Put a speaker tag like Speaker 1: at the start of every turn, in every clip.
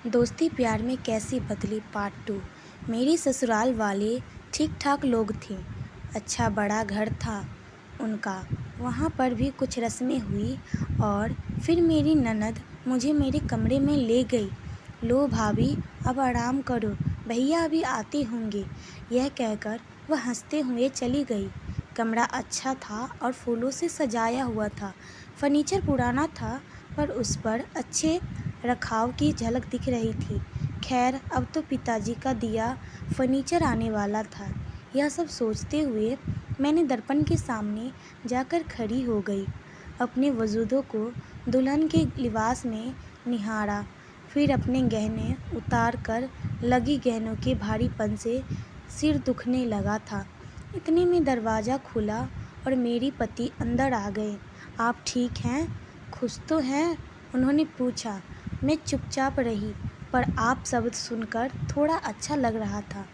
Speaker 1: दोस्ती प्यार में कैसी बदली पार्ट 2। मेरी ससुराल वाले ठीक ठाक लोग थे। अच्छा बड़ा घर था उनका। वहाँ पर भी कुछ रस्में हुई और फिर मेरी ननद मुझे मेरे कमरे में ले गई। लो भाभी, अब आराम करो, भैया अभी आते होंगे। यह कहकर वह हंसते हुए चली गई। कमरा अच्छा था और फूलों से सजाया हुआ था। फर्नीचर पुराना था पर उस पर अच्छे रखाव की झलक दिख रही थी। खैर, अब तो पिताजी का दिया फर्नीचर आने वाला था। यह सब सोचते हुए मैंने दर्पण के सामने जाकर खड़ी हो गई। अपने वजूदों को दुल्हन के लिबास में निहारा, फिर अपने गहने उतार कर लगी गहनों के भारीपन से सिर दुखने लगा था। इतने में दरवाज़ा खुला और मेरे पति अंदर आ गए। आप ठीक हैं? खुश तो हैं? उन्होंने पूछा। मैं चुपचाप रही, पर आप शब्द सुनकर थोड़ा अच्छा लग रहा था।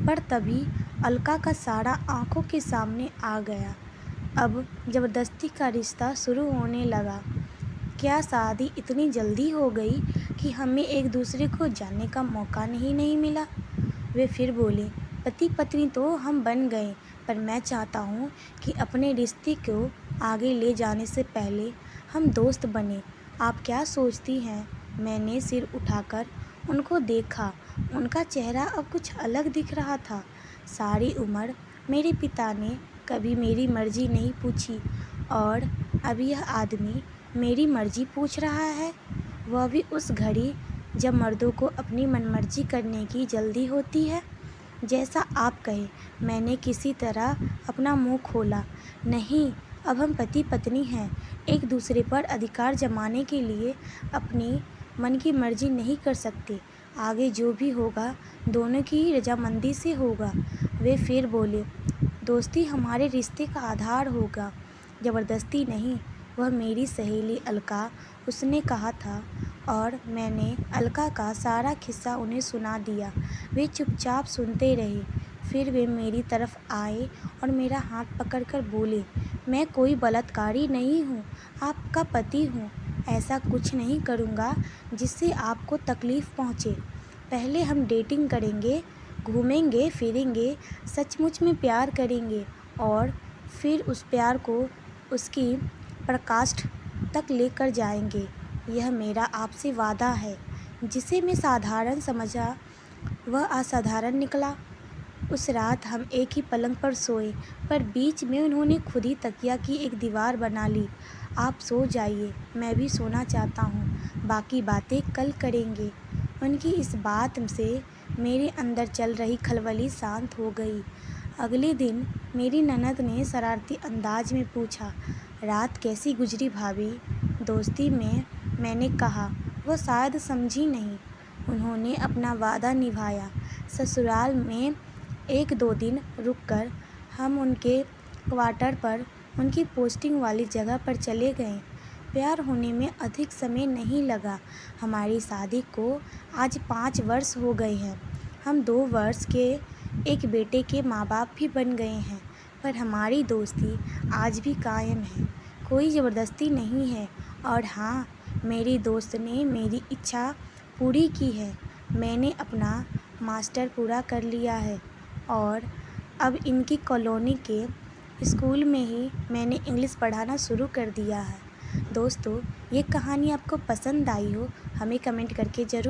Speaker 1: पर तभी अलका का सारा आंखों के सामने आ गया। अब ज़बरदस्ती का रिश्ता शुरू होने लगा। क्या शादी इतनी जल्दी हो गई कि हमें एक दूसरे को जानने का मौका नहीं मिला? वे फिर बोले, पति पत्नी तो हम बन गए, पर मैं चाहता हूँ कि अपने रिश्ते को आगे ले जाने से पहले हम दोस्त बने। आप क्या सोचती हैं? मैंने सिर उठाकर उनको देखा। उनका चेहरा अब कुछ अलग दिख रहा था। सारी उम्र मेरे पिता ने कभी मेरी मर्जी नहीं पूछी और अब यह आदमी मेरी मर्जी पूछ रहा है, वह भी उस घड़ी जब मर्दों को अपनी मनमर्जी करने की जल्दी होती है। जैसा आप कहे, मैंने किसी तरह अपना मुंह खोला। नहीं, अब हम पति पत्नी हैं। एक दूसरे पर अधिकार जमाने के लिए अपनी मन की मर्जी नहीं कर सकते। आगे जो भी होगा दोनों की रजामंदी से होगा। वे फिर बोले, दोस्ती हमारे रिश्ते का आधार होगा, ज़बरदस्ती नहीं। वह मेरी सहेली अलका, उसने कहा था। और मैंने अलका का सारा किस्सा उन्हें सुना दिया। वे चुपचाप सुनते रहे। फिर वे मेरी तरफ आए और मेरा हाथ पकड़कर बोले, मैं कोई बलात्कारी नहीं हूँ, आपका पति हूँ। ऐसा कुछ नहीं करूँगा जिससे आपको तकलीफ़ पहुँचे। पहले हम डेटिंग करेंगे, घूमेंगे फिरेंगे, सचमुच में प्यार करेंगे और फिर उस प्यार को उसकी पराकाष्ठा तक लेकर जाएंगे। यह मेरा आपसे वादा है। जिसे मैं साधारण समझा वह असाधारण निकला। उस रात हम एक ही पलंग पर सोए, पर बीच में उन्होंने खुद ही तकिया की एक दीवार बना ली। आप सो जाइए, मैं भी सोना चाहता हूँ, बाकी बातें कल करेंगे। उनकी इस बात से मेरे अंदर चल रही खलबली शांत हो गई। अगले दिन मेरी ननद ने शरारती अंदाज में पूछा, रात कैसी गुजरी भाभी? दोस्ती में, मैंने कहा। वह शायद समझी नहीं। उन्होंने अपना वादा निभाया। ससुराल में 1-2 दिन रुककर हम उनके क्वार्टर पर उनकी पोस्टिंग वाली जगह पर चले गए। प्यार होने में अधिक समय नहीं लगा। हमारी शादी को आज 5 वर्ष हो गए हैं। हम 2 वर्ष के एक बेटे के माँ बाप भी बन गए हैं, पर हमारी दोस्ती आज भी कायम है। कोई ज़बरदस्ती नहीं है। और हाँ, मेरी दोस्त ने मेरी इच्छा पूरी की है। मैंने अपना मास्टर पूरा कर लिया है और अब इनकी कॉलोनी के स्कूल में ही मैंने इंग्लिश पढ़ाना शुरू कर दिया है। दोस्तों, ये कहानी आपको पसंद आई हो, हमें कमेंट करके ज़रूर